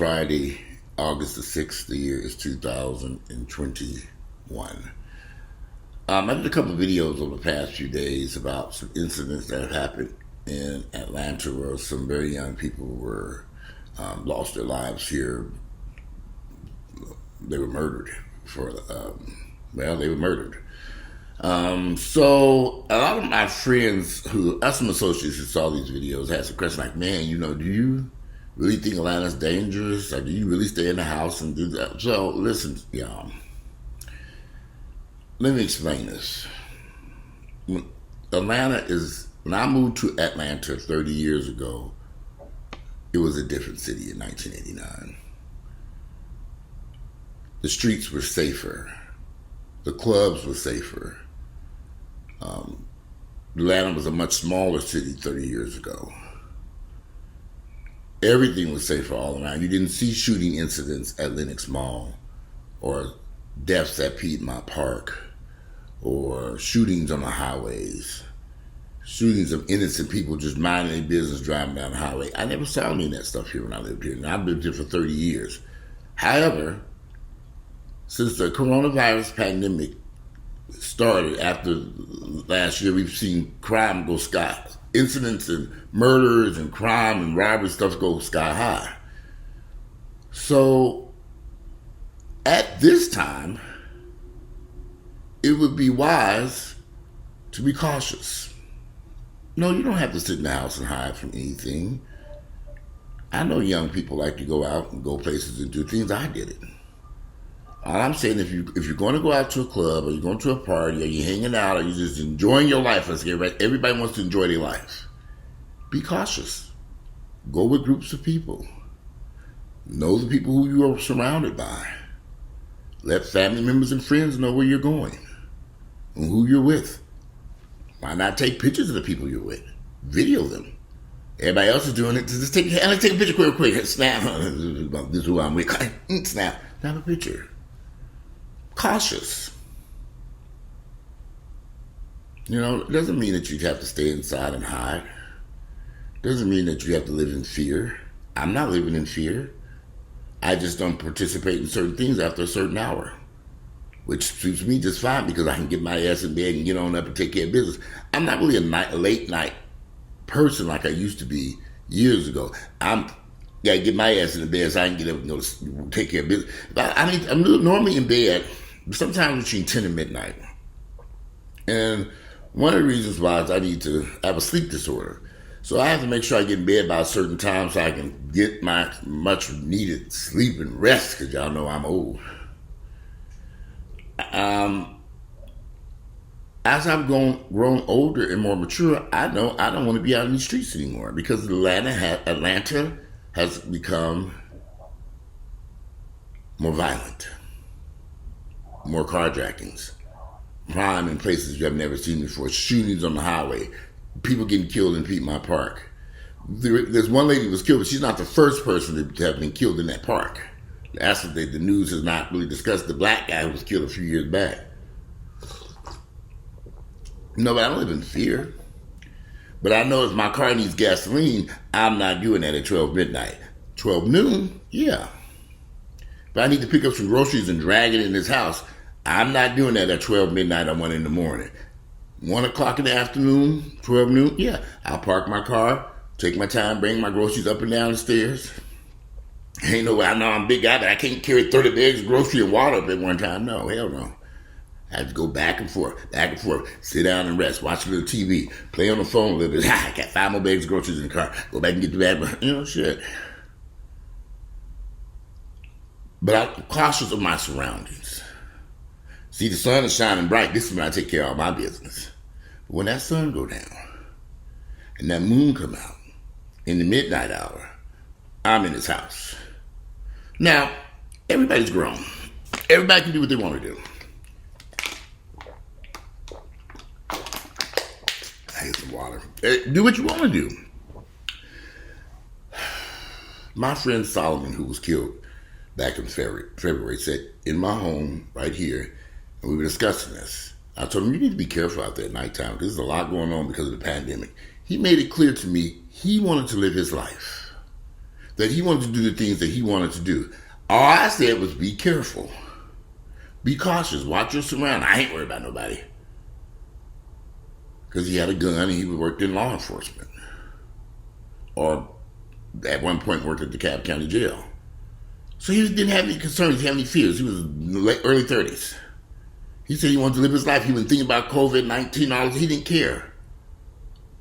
Friday, August the 6th. The year is 2021. I did a couple of videos over the past few days about some incidents that have happened in Atlanta where some very young people were lost their lives here. They were murdered they were murdered. So a lot of my friends some associates who saw these videos had some questions like, man, do you really think Atlanta's dangerous? Or do you really stay in the house and do that? So listen, y'all. Let me explain this. When I moved to Atlanta 30 years ago, it was a different city in 1989. The streets were safer. The clubs were safer. Atlanta was a much smaller city 30 years ago. Everything was safer all around. You didn't see shooting incidents at Lenox Mall or deaths at Piedmont Park or shootings on the highways, shootings of innocent people just minding their business driving down the highway. I never saw any of that stuff here when I lived here, and I've lived here for 30 years. However, since the coronavirus pandemic started after last year, we've seen crime go sky. Incidents and murders and crime and robbery stuff go sky high. So at this time, it would be wise to be cautious. No, you don't have to sit in the house and hide from anything. I know young people like to go out and go places and do things. I did it. All I'm saying, if you're going to go out to a club or you're going to a party or you're hanging out or you're just enjoying your life, everybody wants to enjoy their life. Be cautious. Go with groups of people. Know the people who you are surrounded by. Let family members and friends know where you're going and who you're with. Why not take pictures of the people you're with? Video them. Everybody else is doing it. Just take a picture real quick. Snap. This is who I'm with. Snap. Have a picture. Cautious. It doesn't mean that you have to stay inside and hide. It doesn't mean that you have to live in fear. I'm not living in fear. I just don't participate in certain things after a certain hour, which suits me just fine because I can get my ass in bed and get on up and take care of business. I'm not really a late night person like I used to be years ago. I get my ass in the bed so I can get up and go take care of business. I'm normally in bed sometimes between 10 and midnight. And one of the reasons why is I have a sleep disorder. So I have to make sure I get in bed by a certain time so I can get my much needed sleep and rest, because y'all know I'm old. As I've grown older and more mature, I know I don't want to be out in the streets anymore because Atlanta has become more violent, more carjackings, crime in places you have never seen before, shootings on the highway, people getting killed in Piedmont Park. There's one lady who was killed, but she's not the first person to have been killed in that park. That's what the news has not really discussed. The black guy who was killed a few years back. No, but I don't live in fear. But I know if my car needs gasoline, I'm not doing that at 12 midnight. 12 noon, yeah. If I need to pick up some groceries and drag it in this house, I'm not doing that at 12 midnight or 1 in the morning. 1 o'clock in the afternoon, 12 noon, yeah. I'll park my car, take my time, bring my groceries up and down the stairs. Ain't no way, I know I'm a big guy, but I can't carry 30 bags of grocery and water up at one time. No, hell no. I have to go back and forth, sit down and rest, watch a little TV, play on the phone a little bit. I got 5 more bags of groceries in the car. Go back and get the bag, shit. But I'm cautious of my surroundings. See, the sun is shining bright. This is when I take care of all my business. But when that sun go down and that moon come out in the midnight hour, I'm in this house. Now, everybody's grown. Everybody can do what they want to do. I get some water. Do what you want to do. My friend Solomon, who was killed back in February, said, in my home right here, and we were discussing this, I told him, you need to be careful out there at nighttime because there's a lot going on because of the pandemic. He made it clear to me he wanted to live his life. that he wanted to do the things that he wanted to do. All I said was be careful. Be cautious. Watch your surroundings. I ain't worried about nobody. Because he had a gun and he worked in law enforcement. Or at one point worked at the DeKalb County Jail. So he didn't have any concerns, he didn't have any fears. He was in the early 30s. He said he wanted to live his life. He wasn't thinking about COVID-19. He didn't care.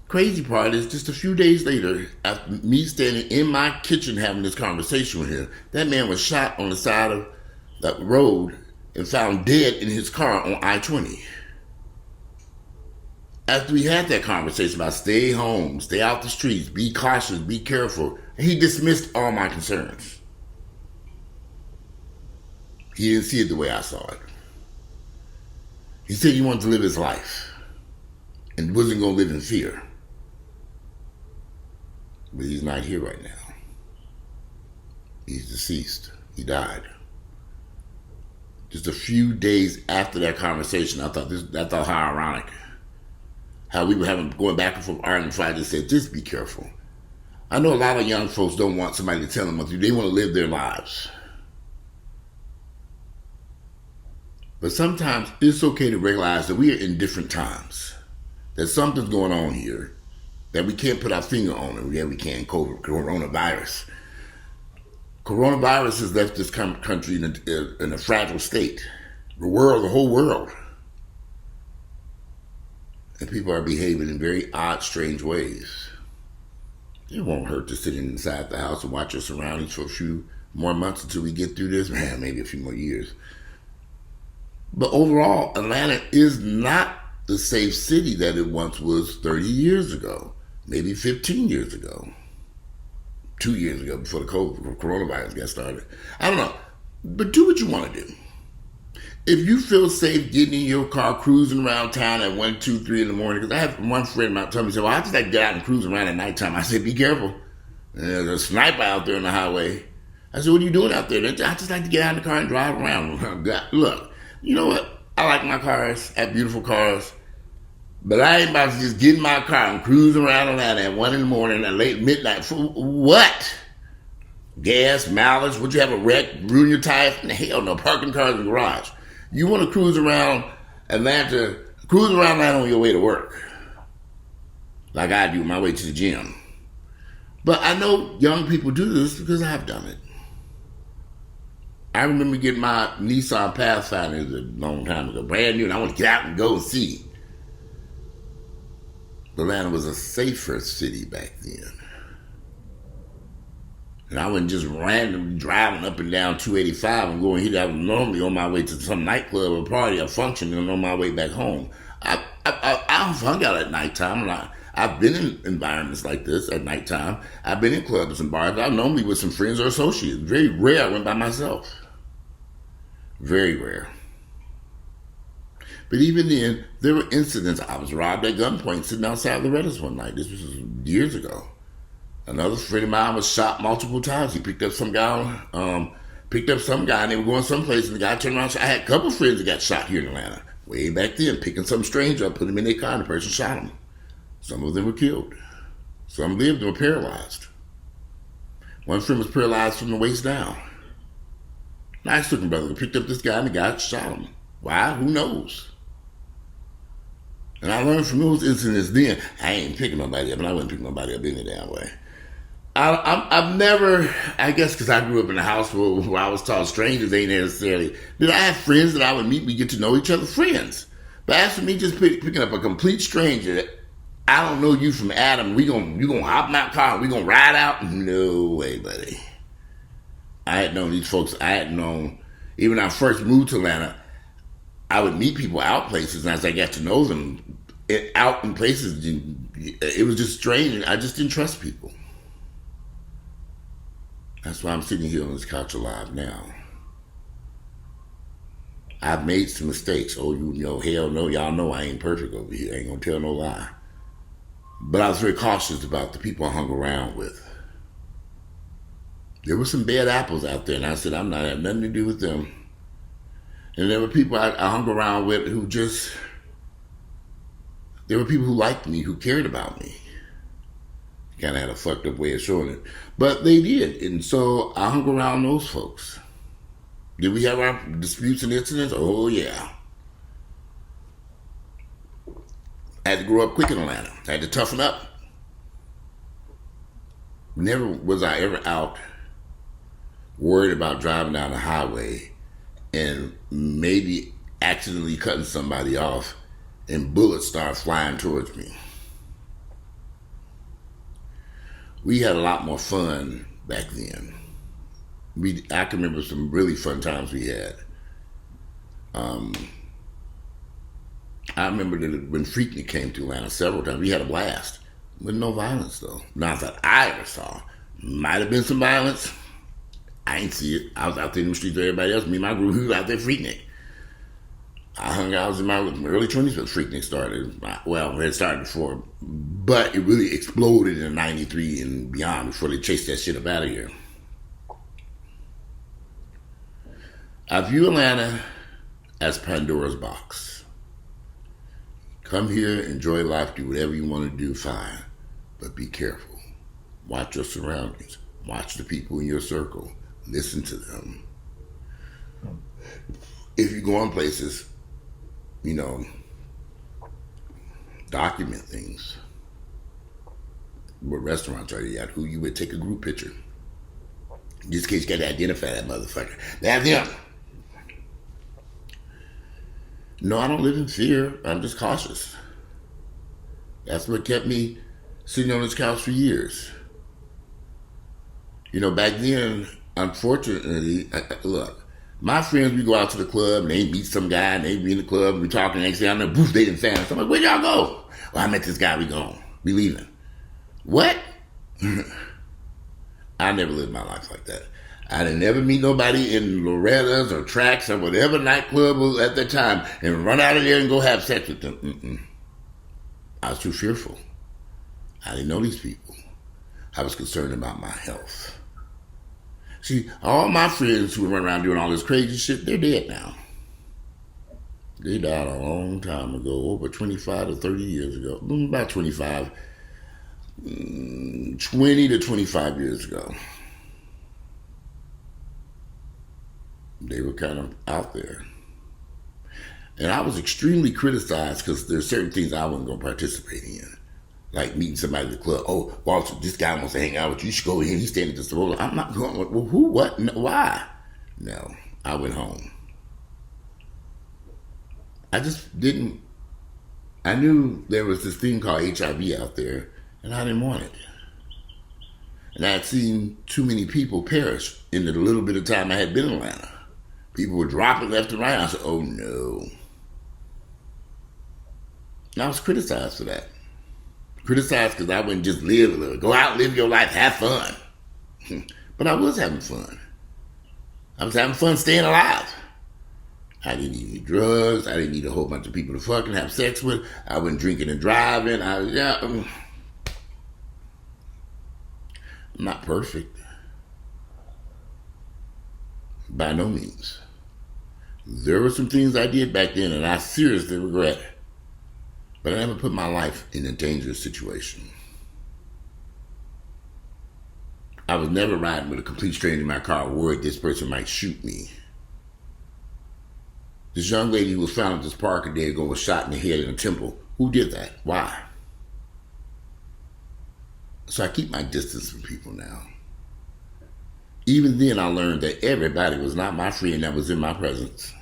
Crazy part is just a few days later, after me standing in my kitchen having this conversation with him, that man was shot on the side of the road and found dead in his car on I-20. After we had that conversation about stay home, stay out the streets, be cautious, be careful, and he dismissed all my concerns. He didn't see it the way I saw it. He said he wanted to live his life and wasn't going to live in fear. But he's not here right now. He's deceased. He died. Just a few days after that conversation, I thought how ironic. How we were going back and forth arguing, so I just said, just be careful. I know a lot of young folks don't want somebody to tell them what to do. They want to live their lives. But sometimes it's okay to realize that we are in different times. That something's going on here that we can't put our finger on it. Yeah, we can. Coronavirus. Coronavirus has left this country in a fragile state. The whole world. And people are behaving in very odd, strange ways. It won't hurt to sit inside the house and watch your surroundings for a few more months until we get through this. Man, maybe a few more years. But overall, Atlanta is not the safe city that it once was 30 years ago, maybe 15 years ago, 2 years ago before the coronavirus got started. I don't know. But do what you want to do. If you feel safe getting in your car, cruising around town at 1, 2, 3 in the morning, because I have one friend tell me, well, I just like to get out and cruise around at nighttime. I said, be careful. There's a sniper out there on the highway. I said, what are you doing out there? I just like to get out in the car and drive around. Look. You know what? I like my cars. I have beautiful cars. But I ain't about to just get in my car and cruise around Atlanta at 1 in the morning at late midnight. For what? Gas, mileage? Would you have a wreck? Ruin your tires? Hell no. Parking cars in the garage. You want to cruise around Atlanta on your way to work. Like I do on my way to the gym. But I know young people do this because I've done it. I remember getting my Nissan Pathfinder a long time ago, brand new, and I want to get out and go and see. Atlanta was a safer city back then. And I wasn't just randomly driving up and down 285 and going here. I was normally on my way to some nightclub or party or function and on my way back home. I hung out at nighttime. I've been in environments like this at nighttime. I've been in clubs and bars. I'm normally with some friends or associates. Very rare I went by myself. Very rare. But even then, there were incidents. I was robbed at gunpoint sitting outside Loretta's one night. This was years ago. Another friend of mine was shot multiple times. He picked up some guy, and they were going someplace, and the guy turned around. I had a couple friends that got shot here in Atlanta way back then, picking some stranger up, put him in their car, and the person shot him. Some of them were killed. Some lived and were paralyzed. One friend was paralyzed from the waist down. Nice looking brother. Picked up this guy and the guy shot him. Why? Who knows? And I learned from those incidents then, I ain't picking nobody up, and I wouldn't pick nobody up any damn way. I've never, I guess because I grew up in a house where I was taught strangers ain't necessarily, did I have friends that I would meet, we get to know each other, friends. But as for me just picking up a complete stranger, I don't know you from Adam, you gonna hop in that car and we gonna ride out? No way, buddy. I had known these folks, even when I first moved to Atlanta, I would meet people out places, and as I got to know them, out in places, it was just strange. I just didn't trust people. That's why I'm sitting here on this couch alive now. I've made some mistakes. Oh, hell no, y'all know I ain't perfect over here. I ain't gonna tell no lie. But I was very cautious about the people I hung around with. There were some bad apples out there, and I said, I'm not having nothing to do with them. And there were people I hung around with there were people who liked me, who cared about me. Kind of had a fucked up way of showing it. But they did. And so I hung around those folks. Did we have our disputes and incidents? Oh, yeah. I had to grow up quick in Atlanta. I had to toughen up. Never was I ever out worried about driving down the highway and maybe accidentally cutting somebody off and bullets start flying towards me. We had a lot more fun back then. I can remember some really fun times we had. I remember that when Freaknik came to Atlanta several times, we had a blast. With no violence, though. Not that I ever saw. Might have been some violence. I ain't see it. I was out there in the streets with everybody else. Me and my group, we was out there Freaknik. I hung out, I was in my early 20s when Freaknik started. Well, it started before, but it really exploded in 93 and beyond before they chased that shit up out of here. I view Atlanta as Pandora's box. Come here, enjoy life, do whatever you want to do, fine. But be careful. Watch your surroundings. Watch the people in your circle. Listen to them. If you go on places, document things. What restaurants are you at? Who you would take a group picture. In this case, you got to identify that motherfucker. That's him. No, I don't live in fear. I'm just cautious. That's what kept me sitting on this couch for years. Back then, unfortunately, look, my friends, we go out to the club and they meet some guy and they be in the club and we talking, next thing I know, boof, they didn't fan. So I'm like, where y'all go? Well, I met this guy, we gone. We leaving. What? I never lived my life like that. I didn't ever meet nobody in Loretta's or Tracks or whatever nightclub was at the time and run out of there and go have sex with them. I was too fearful. I didn't know these people. I was concerned about my health. See, all my friends who run around doing all this crazy shit, they're dead now. They died a long time ago, over 25 to 30 years ago. About 20 to 25 years ago. They were kind of out there. And I was extremely criticized because there's certain things I wasn't going to participate in. Like meeting somebody at the club. Oh, Walter, this guy wants to hang out with you. You should go over here. He's standing at this table. I'm not going. Well, who? What? No, why? No, I went home. I just didn't. I knew there was this thing called HIV out there, and I didn't want it. And I had seen too many people perish in the little bit of time I had been in Atlanta. People were dropping left and right. I said, oh no. And I was criticized for that. Criticized because I wouldn't just live a little. Go out, live your life, have fun. But I was having fun. I was having fun staying alive. I didn't need any drugs. I didn't need a whole bunch of people to fucking have sex with. I wasn't drinking and driving. I'm not perfect. By no means. There were some things I did back then and I seriously regret it. But I never put my life in a dangerous situation. I was never riding with a complete stranger in my car worried this person might shoot me. This young lady who was found at this park a day ago was shot in the head in a temple. Who did that? Why? So I keep my distance from people now. Even then I learned that everybody was not my friend that was in my presence.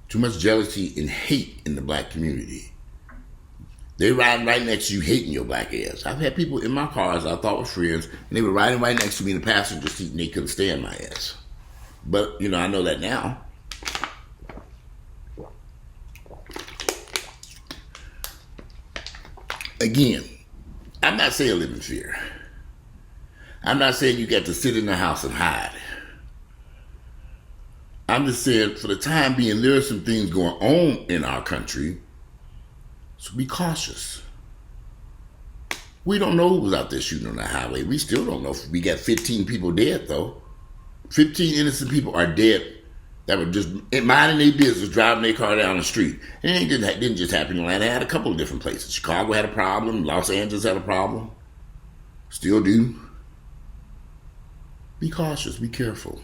Too much jealousy and hate in the black community. They're riding right next to you hating your black ass. I've had people in my cars I thought were friends, and they were riding right next to me in the passenger seat and they couldn't stand my ass. But, I know that now. Again, I'm not saying live in fear. I'm not saying you got to sit in the house and hide. I'm just saying, for the time being, there are some things going on in our country, so be cautious. We don't know who was out there shooting on the highway. We still don't know. We got 15 people dead, though. 15 innocent people are dead that were just minding their business, driving their car down the street. And it didn't just happen in Atlanta. It had a couple of different places. Chicago had a problem. Los Angeles had a problem. Still do. Be cautious. Be careful.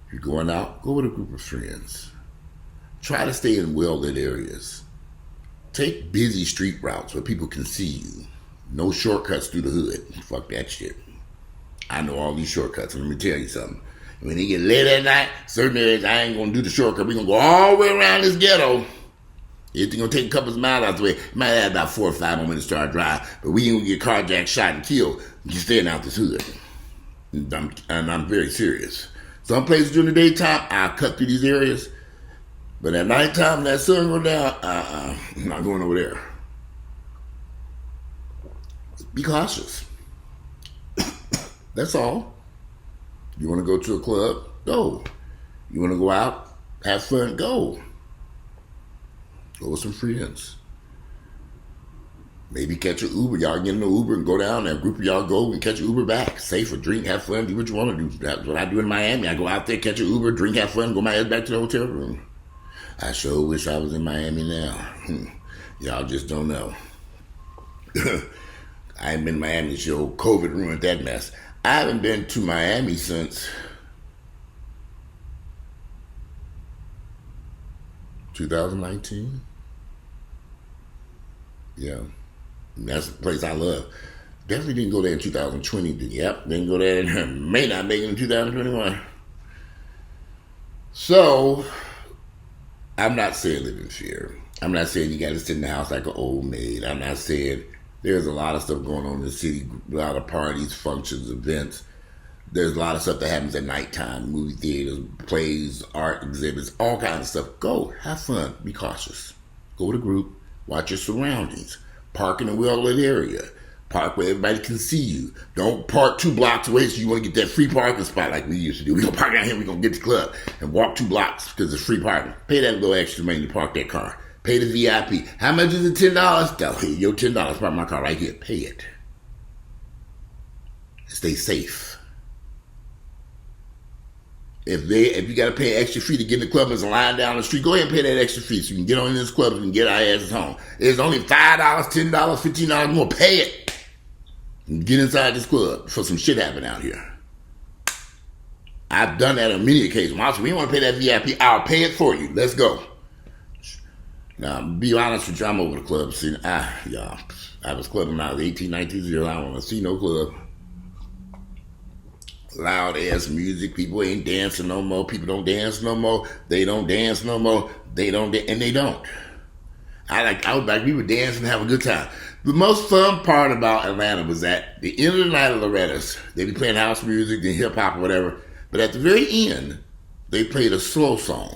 If you're going out, go with a group of friends. Try to stay in well-lit areas. Take busy street routes where people can see you. No shortcuts through the hood. Fuck that shit. I know all these shortcuts, and let me tell you something. When they get late at night, certain areas, I ain't gonna do the shortcut. We're gonna go all the way around this ghetto. It's gonna take a couple of miles out the way. It might have about 4 or 5 more minutes to start drive, but we ain't gonna get carjacked, shot, and killed just staying out this hood. And I'm very serious. Some places during the daytime, I'll cut through these areas, but at nighttime, that sun go down, I'm not going over there. Be cautious. That's all. You want to go to a club? Go. You want to go out? Have fun? Go. Go with some friends. Maybe catch an Uber. Y'all get in an Uber and go down there. A group of y'all go and catch an Uber back. Safe or drink, have fun, do what you want to do. That's what I do in Miami. I go out there, catch an Uber, drink, have fun, go my ass back to the hotel room. I sure wish I was in Miami now. Y'all just don't know. I ain't been to Miami since COVID ruined that mess. I haven't been to Miami since 2019. Yeah. And that's a place I love. Definitely didn't go there in 2020. Yep, didn't go there and may not make it in 2021. So, I'm not saying live in fear. I'm not saying you got to sit in the house like an old maid. I'm not saying there's a lot of stuff going on in the city, a lot of parties, functions, events. There's a lot of stuff that happens at nighttime, movie theaters, plays, art exhibits, all kinds of stuff. Go, have fun, be cautious. Go with a group, watch your surroundings. Park in a well-lit area. Park where everybody can see you. Don't park 2 blocks away so you want to get that free parking spot like we used to do. We're going to park down here, we're going to get to the club and walk 2 blocks because it's free parking. Pay that little extra money to park that car. Pay the VIP. How much is it? $10? Tell me, your $10, park my car right here. Pay it. Stay safe. If you got to pay extra fee to get in the club and there's a line down the street, go ahead and pay that extra fee so you can get on in this club and get our asses home. It's only $5, $10, $15 more. Pay it. And get inside this club for some shit happening out here. I've done that on many occasions. Also, we don't want to pay that VIP. I'll pay it for you. Let's go. Now, be honest with you, I'm over the club scene. I was clubbing when I was 18, 19 years old. I don't want to see no club. Loud ass music. People ain't dancing no more. People don't dance no more. They don't dance no more. They don't. We would dance and have a good time. The most fun part about Atlanta was at the end of the night of Loretta's, they be playing house music and hip hop or whatever. But at the very end, they played a slow song.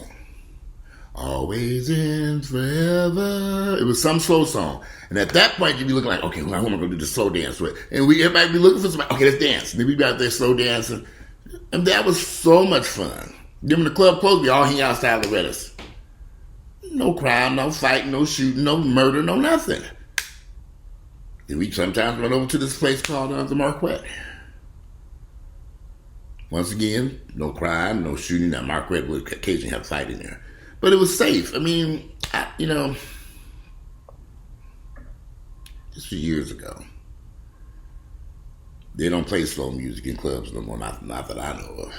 Always ends forever. It was some slow song. And at that point, you'd be looking like, okay, who am I going to do the slow dance with? And everybody be looking for somebody. Okay, let's dance. And then we'd be out there slow dancing. And that was so much fun. Then when the club closed, we all hang outside Loretta's. No crime, no fighting, no shooting, no murder, no nothing. Then we sometimes went over to this place called the Marquette. Once again, no crime, no shooting. Now, Marquette would occasionally have fighting there. But it was safe. I mean, this was years ago. They don't play slow music in clubs no more, not that I know of.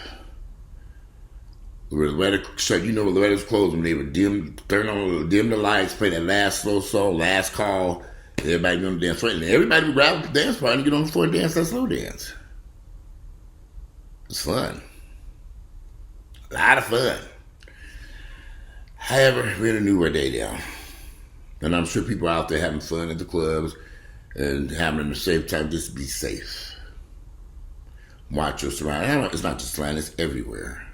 Loretta's closed when they would dim the lights, play that last slow song, last call. Everybody be on the dance floor. And everybody would grab the dance part and get on the floor and dance that slow dance. It's fun. A lot of fun. However, we're in a newer day now. And I'm sure people are out there having fun at the clubs and having a safe time. Just be safe. Watch your surroundings. It's not just Atlanta, it's everywhere.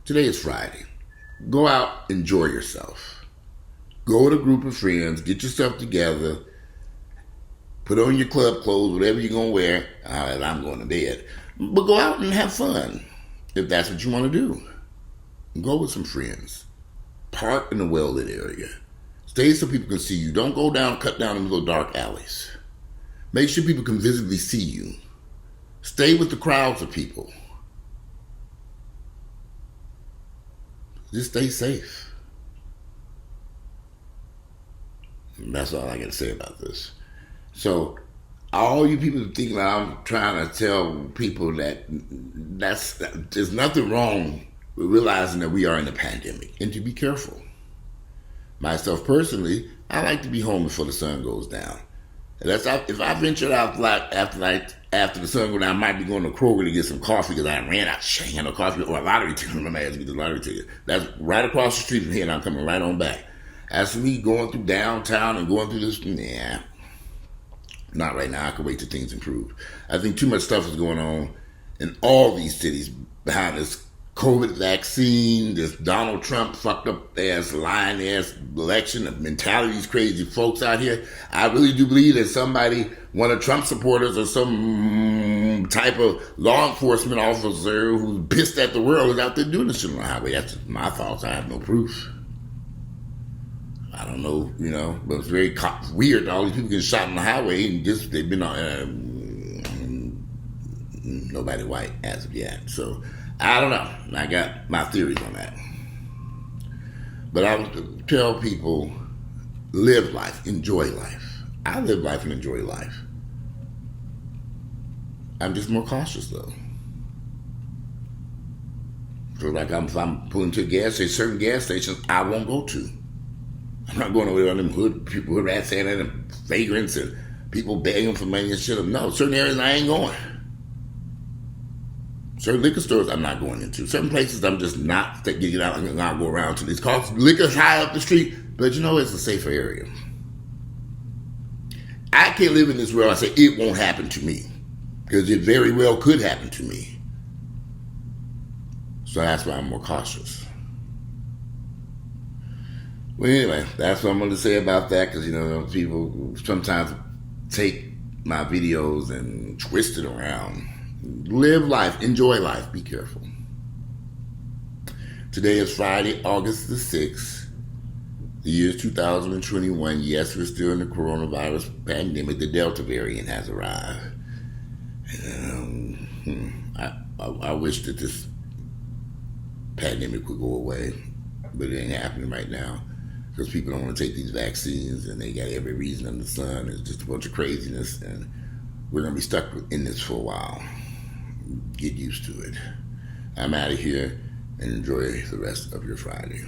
Today is Friday. Go out, enjoy yourself. Go with a group of friends, get yourself together, put on your club clothes, whatever you're going to wear. All right, I'm going to bed. But go out and have fun if that's what you want to do. Go with some friends. Park in a well-lit area. Stay so people can see you. Don't cut down in little dark alleys. Make sure people can visibly see you. Stay with the crowds of people. Just stay safe. And that's all I got to say about this. So, all you people thinking that I'm trying to tell people that there's nothing wrong with realizing that we are in a pandemic and to be careful. Myself personally, I like to be home before the sun goes down. And if I ventured out after the sun goes down, I might be going to Kroger to get some coffee because I ran out. Shit, I ain't got no coffee or a lottery ticket. My man to get the lottery ticket. That's right across the street from here, and I'm coming right on back. As for me going through downtown and going through this, not right now. I can wait till things improve. I think too much stuff is going on in all these cities behind this COVID vaccine, this Donald Trump fucked up ass, lying ass election, the mentality of these crazy folks out here. I really do believe that somebody, one of Trump's supporters or some type of law enforcement officer who's pissed at the world is out there doing this shit on the highway. That's just my thoughts. I have no proof. I don't know, but it's very weird. All these people getting shot on the highway and just they've been on nobody white as of yet. So I don't know. I got my theories on that. But I would tell people, live life, enjoy life. I live life and enjoy life. I'm just more cautious though. So like if I'm pulling to a gas station, certain gas stations I won't go to. I'm not going over there on them hood people, hood rats and them vagrants and people begging for money and shit. No, certain areas I ain't going. Certain liquor stores I'm not going into. Certain places I'm just not getting out and not go around to. It's called liquor's high up the street, but it's a safer area. I can't live in this world. I say it won't happen to me because it very well could happen to me. So that's why I'm more cautious. Well, anyway, that's what I'm going to say about that because, people sometimes take my videos and twist it around. Live life, enjoy life, be careful. Today is Friday, August the 6th. The year is 2021. Yes, we're still in the coronavirus pandemic. The Delta variant has arrived. I wish that this pandemic would go away, but it ain't happening right now because people don't want to take these vaccines and they got every reason under the sun. It's just a bunch of craziness, and we're going to be stuck in this for a while. Get used to it. I'm out of here and enjoy the rest of your Friday.